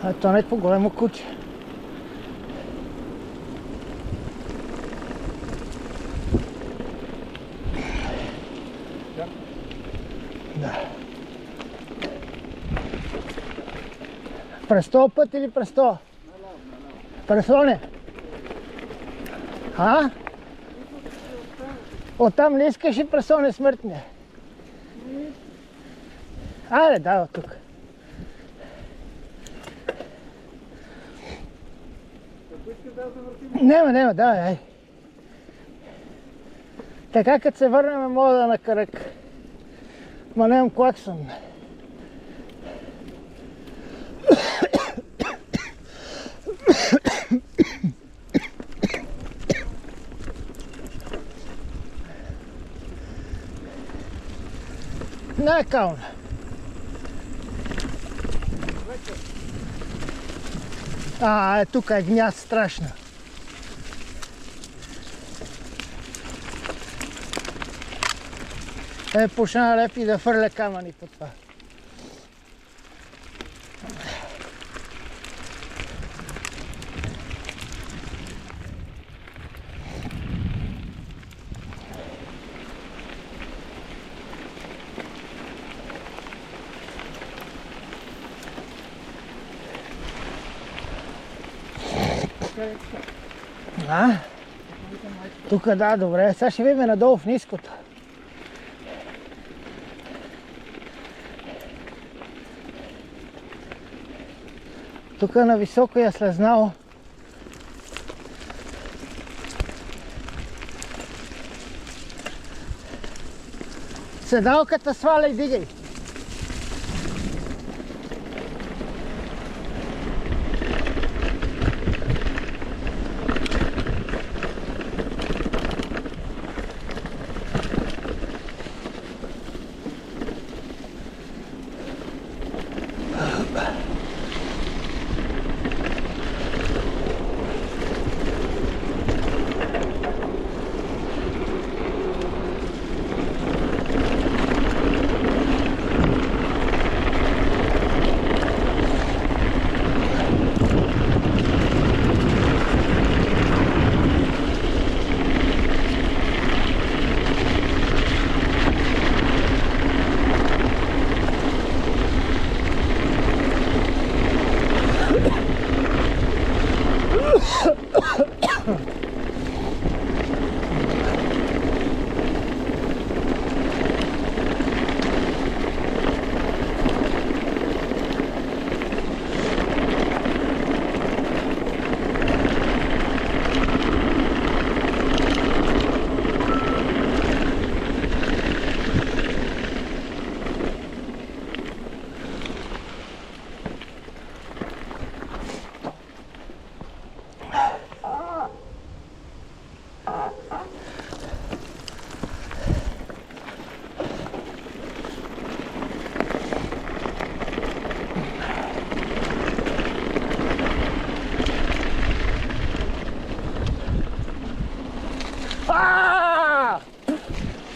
Ето някакво големо куче. Да. През този път или през този? През оне? А? Оттам не искаш и през оне смъртния? Айде, дай от тук. Нема, давай. Така като се върнем мога да на кръг. Ма нямам клаксон. Не е каун. Тук е гняз страшна. Почна да лепи и да фърля камъни по това. Тук да, добре. Сега ще видим надолу в ниското. Тук на високо я слезнало. Седалката сваля и дигай.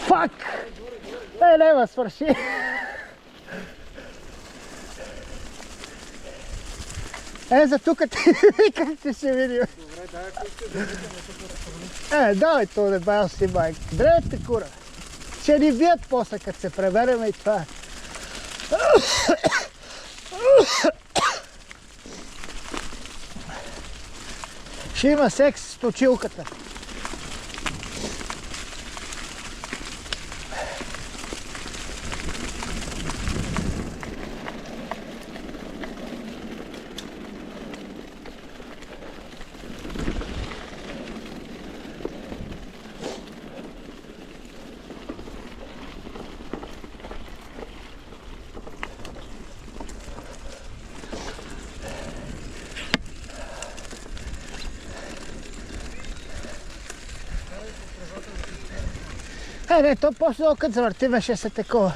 Фак! Нема, свърши! За тук как ти ще видим. Добре, дай ако искаш да викаме тук. Давай то да бая си байк. Древте кура. Ще ни бият после, като се пребереме и това. Ще има секс с точилката. Не, то после като завъртиме ще се такова.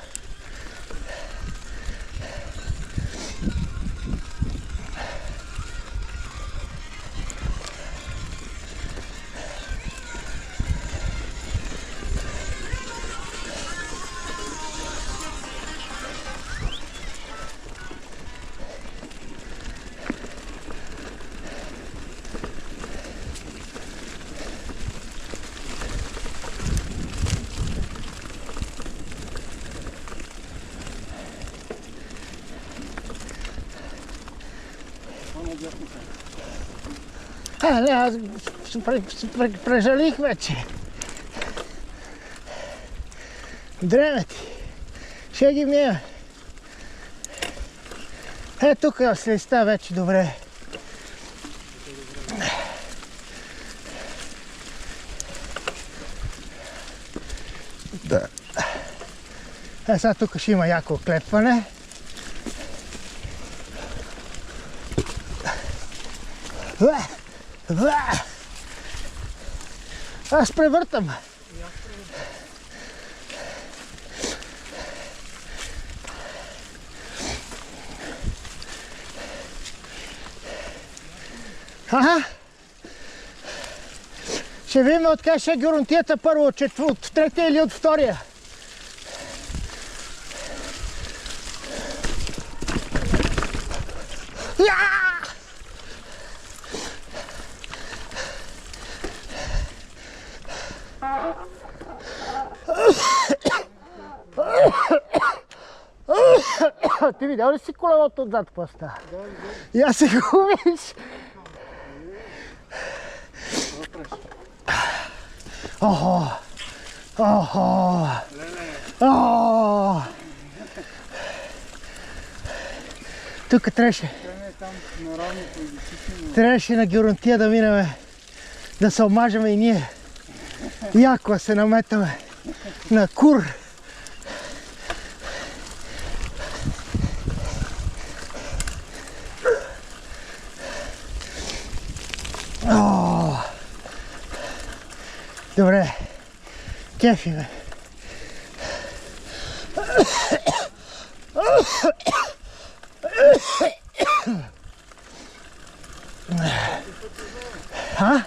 Не, аз прежалих вече. Дреме ти. Ще ги мия. Тук слизта вече добре. Да. Сега тук ще има яко клепване. Аз превъртам. Аха. Ще видим откъде ще е геронтията първо, от третия или от втория. Ти видял ли си колелото отзад какво става? Да. И аз се губиш. Охо! Охо! Охо! Тук трябваше на геронтия да минем, да се омажеме и ние. Яко се наметаме на кур. Добре, кефи ме. А?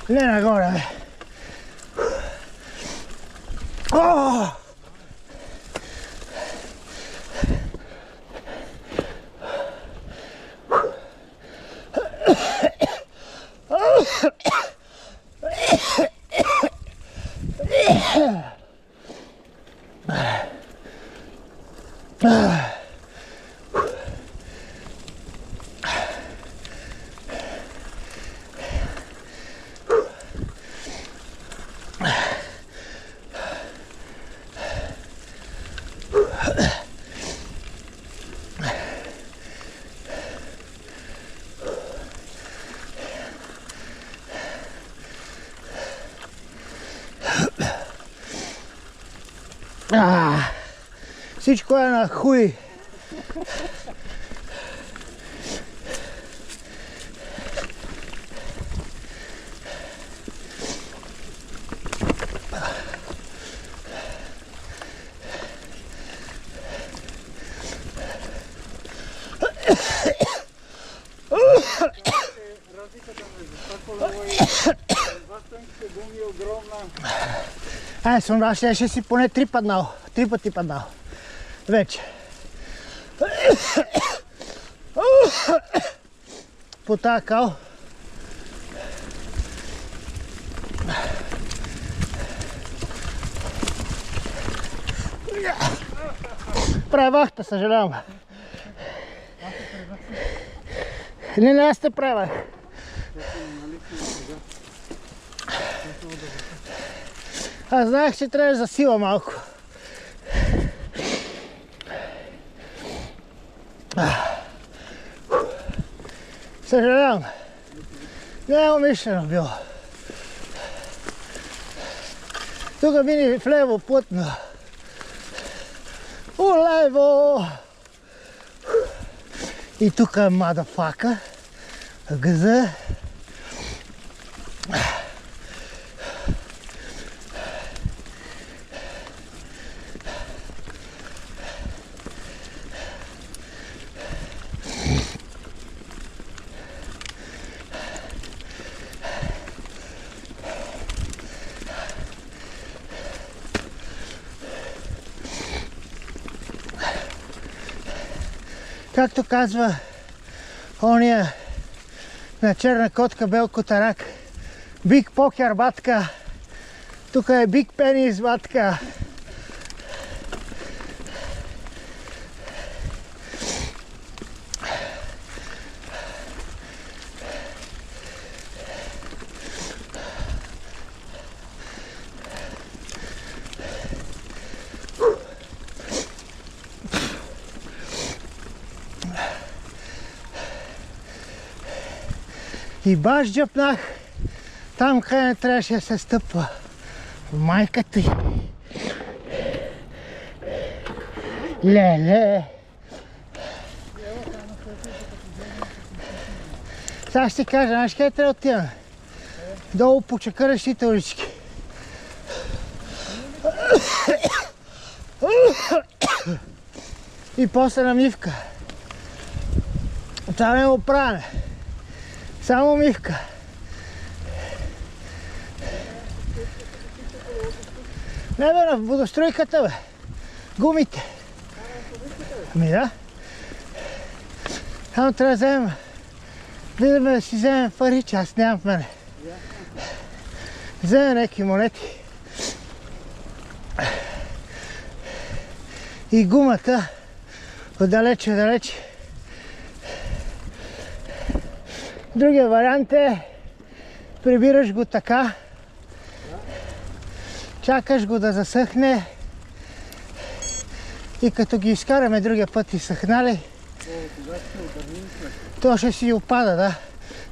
Не нагоре, бе. О! Всичко е на хуй. Съм ще си поне 3 пъти паднал. Вече. По тази кал. Превахте, съжалявам. Не, аз те превах. Аз знаех, че трябва за сила малко. Съжалявам. Не е умишлено било. Тук мини влево плътно. Улево! И тук е мадафака. Газа. Както казва ония на черна котка, бел котарак, биг покер батка, тук е биг пенис батка. И баш джъпнах там, къде не трябваше да се стъпва. Майка ти. Леле. Сега ще ти кажа, знаеш къде трябва да отиваме? Долу по чакърещите улички. И после намивка. Това не е оправяне. Само мивка. Не бе, на водостройката бе. Гумите. Ами да. Само трябва да вземем. Видим да си вземем пари, че аз нямам в мене. Вземем някакви монети. И гумата отдалече. Другия вариант е прибираш го така, чакаш го да засъхне и като ги изкараме другия път изсъхнали, то ще си опада, да.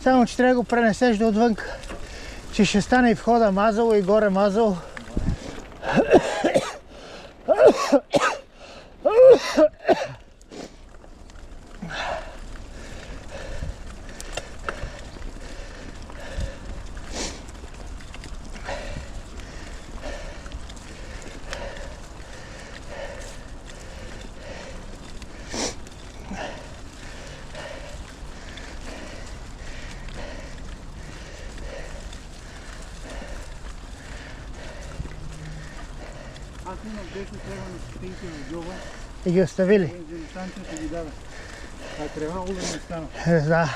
Само че трябва да го пренесеш до отвън, че ще стане и входа мазало и горе мазало. Аз имам 10 лева на стотинки в джоба. И ги оставили? Бензиностанцията ги даде. А трябва да не стана. Да.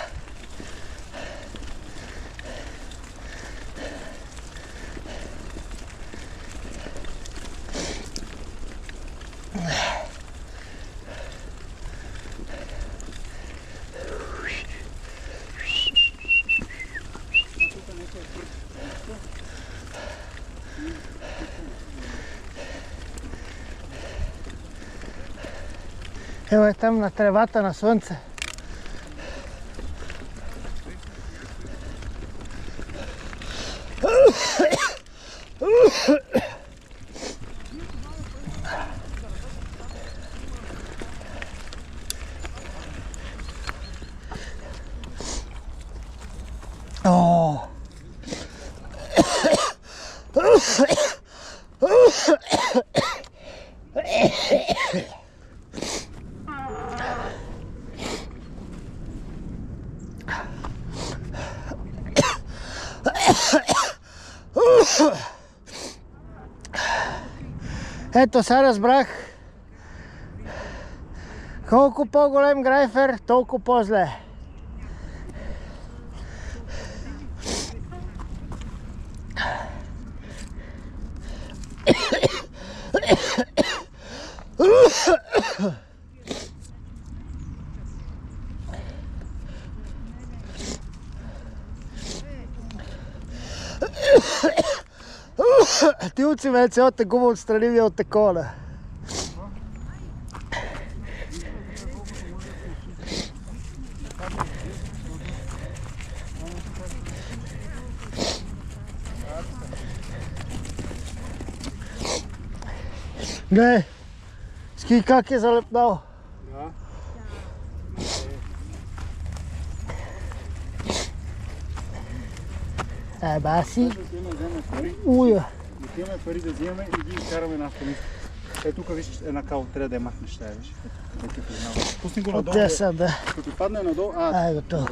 Ево е там на тревата на слънце. О! Ето сега разбрах, колко по-голем грайфер, толкова по-зле. Ти уци ме цялата гума отстрани ми от такова. Не, ски как е залепнал. Да. Баси. Уя. Отиваме пари да вземем и ги изкараме на автомиста. Тук виж една као, трябва да я махнеш тая, виж. Пусни го надолу. От теса, да. Като падне надолу, готово.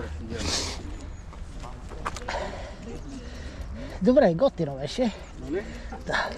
Добре, готино беше. Нали? Да.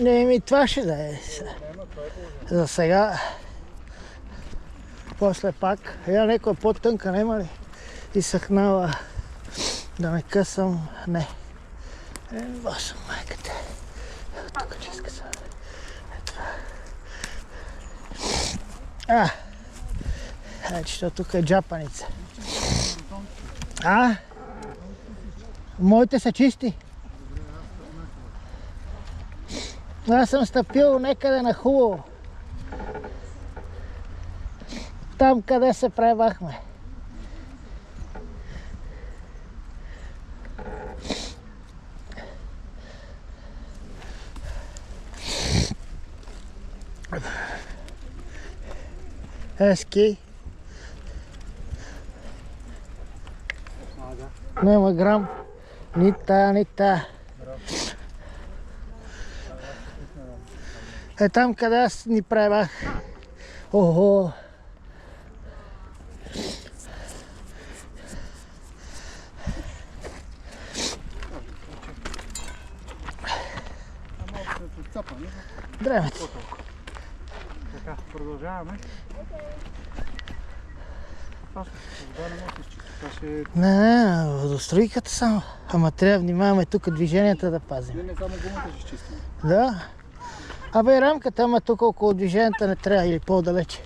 Не, това ще да е. За сега. После пак. Я някоя по-тънка, нема ли? Изсъхнала. Да ме късам. Не. Босъм майката. Тук ческа са. Че тук е джапаница. Моите са чисти. Аз съм стъпил некъде на хубаво. Там, къде се пребахме. Ески. Няма грам. Ни тая, ни тая. Там, къде аз ни пребах. Охо. Здравейте. Така, продължаваме. Не, водостройката само. Ама трябва да внимаваме тук движенията да пазим. Не, само гумата ще изчистим. Да. Абе рамката, ама тук около движенията не трябва или по-далече.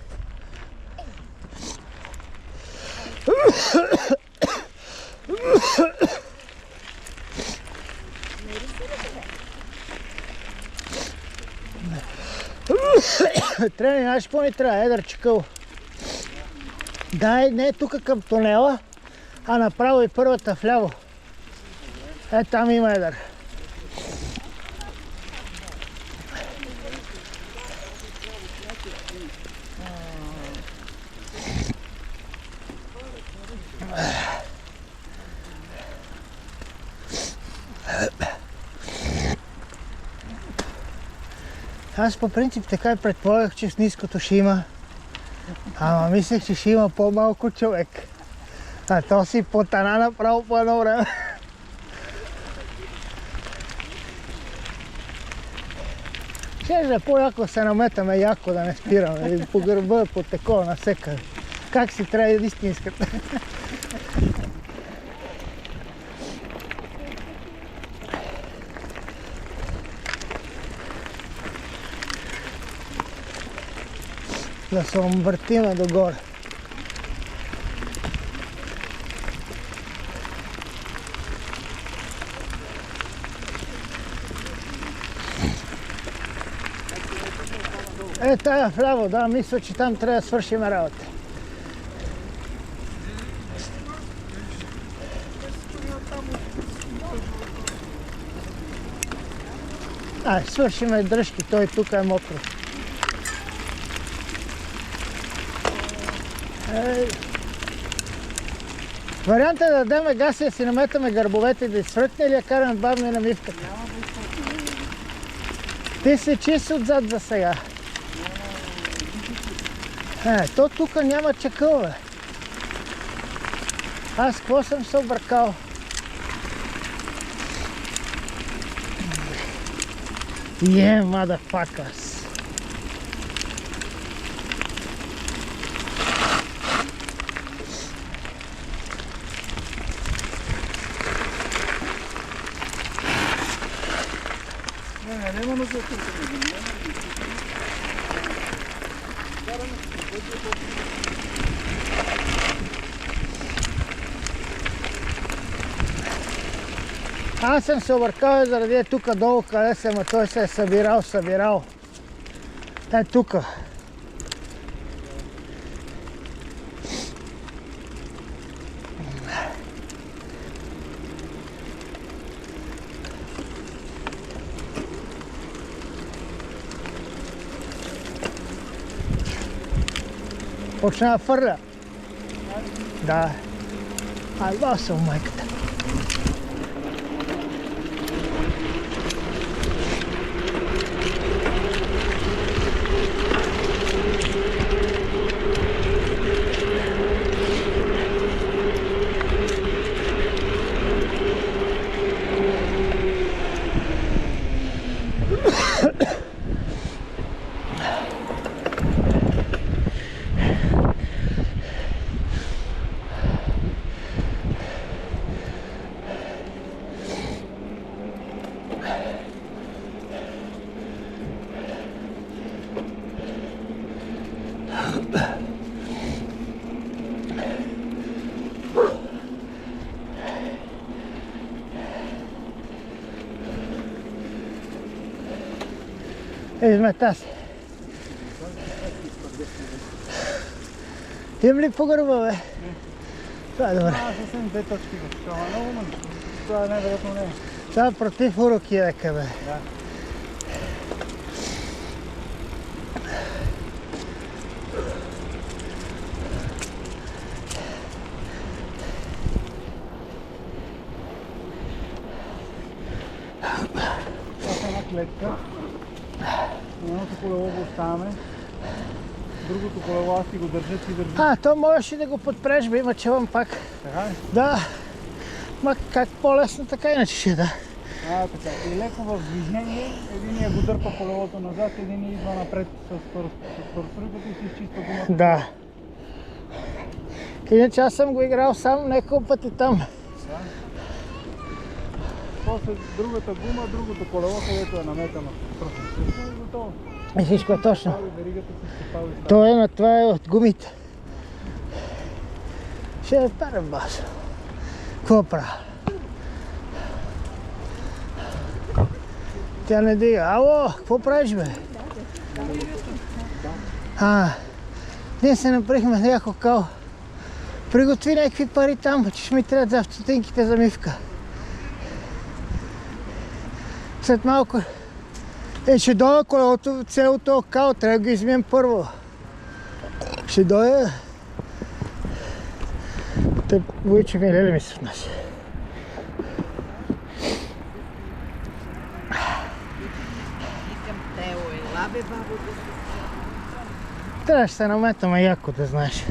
Трябва ли, знаеш какво ни трябва? Едър чекъл. Дай, не тук към тунела, а направо и първата вляво. Там има едър. Аз по принцип така и предполагах, че с ниското ще има. Ама мислех, че ще има по-малко човек. А то си потана направо по едно време. Ще да по-яко се наметаме, яко да не спираме. По гърба, по такова, насекъде. Как си трябва да истинската. Да се объртиме догоре. Тая вляво, да, мисля, че там трябва да свършим работа. Свършиме дръжки, той тук е мокро. Вариантът е да дадем газ и да си наметаме гърбовете и да изсвъртне или я караме бавно на мивката? Ти си чист отзад за сега. То тук няма чакъл, бе. Аз какво съм се объркал? Yeah, motherfuckers. Няма нужда да търсим. Аз съм се объркал заради тук долу, къде съм, а той се е събирал. Тука. Почна да фърля. Да. Басъл майката. Измета се. Имам ли по гърба, бе? Това е добре. Съвсем 2 точки в това много, но това най-вероятно не е. Това е против уроки, дека, бе. Да. Това е една клетка. Едното колело го оставяме. Другото колело аз ти го държа, ти държи. То можеш и да го подпреш, бе, има челъм пак. Така ли? Да. Ма как по-лесно, така иначе ще да. Така. И леко в движение, единия го дърпа колелото назад, единия идва напред с торсорите и си изчиства гумата. Да. Иначе аз съм го играл сам няколко пъти там. Да. После другата гума, другото колело, където е наметано. Всичко е готово. И всичко е точно. Веригата си стопал и става. Това е от гумите. Ще я перем бас. Какво правя? Тя не дига. Ало, какво правиш, бе? Ние се направихме някакво као. Приготви някакви пари там, че ще ми трябват за стотинките за мивка. След малко ще дойда колелото, цялото као, трябва да го измием първо. Ще дойда. Те войче ми леле ми се отнася. Трябва ще се наметаме яко, да знаеш.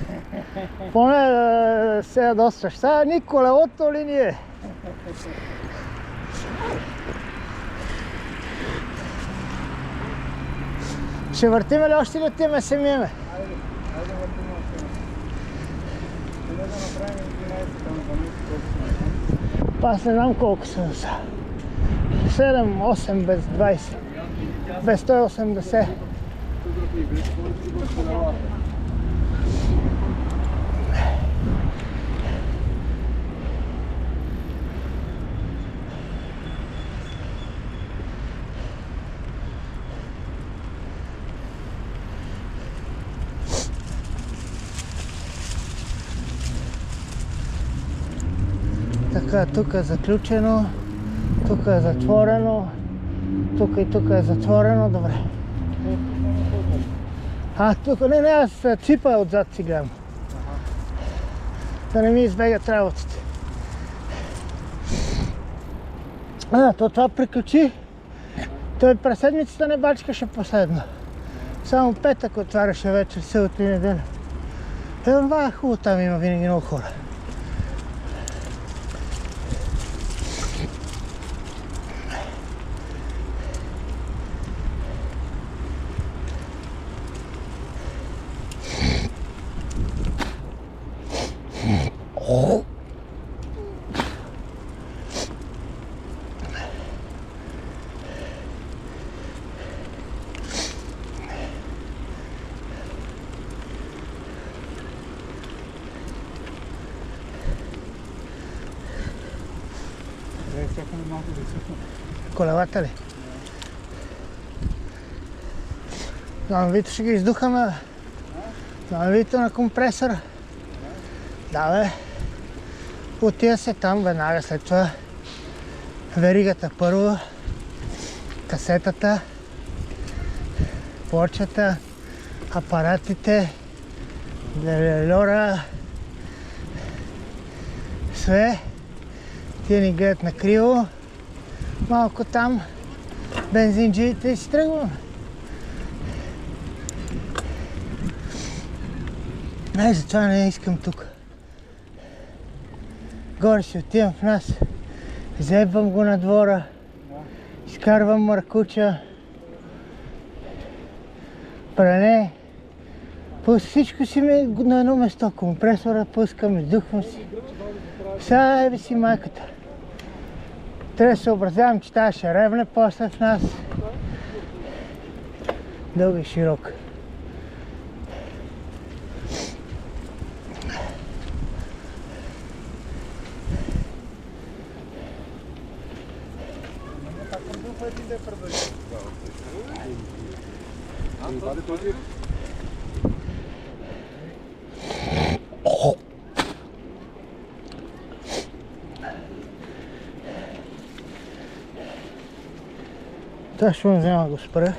Поне да се ядосваш. Сега ни колелото ли ни е? Ще въртиме ли още ли отиваме се миеме? Айде въртим още. Трябва да направим 11 към 12. Аз не знам колко са са. 7-8 без 20. Без 180. Така, тук е заключено, тук е затворено, тук и тук е затворено, добре. Тук не, аз ципа отзад си гледам. Да не ми избегат работите. Това приключи. Той през седмицата не бачкаше последно. Само петък отваряше вечер, събота и неделя. Това е хубаво, там има винаги много хора. Чакаме малко да изсъхне. Колелата ли? Намавито ще ги издухаме. Намавито на компресора. Да, бе. Отива се там веднага след това. Веригата първо. Касетата. Порчата. Апаратите. Делелора. Sve. Тия ни гледат накриво. Малко там. Бензинджиите и си тръгваме. Затова не искам тук. Горе си отивам в нас. Заебвам го на двора. Изкарвам маркуча. Пране. Всичко си ми на едно место. Компресора пускам, издухвам си. Сега еби си майката. Трябва да се съобразявам, че тази ще ревне после в нас. Дълга и широка. продължава един да е предварително. Паде този. Това ще ме взема го спре.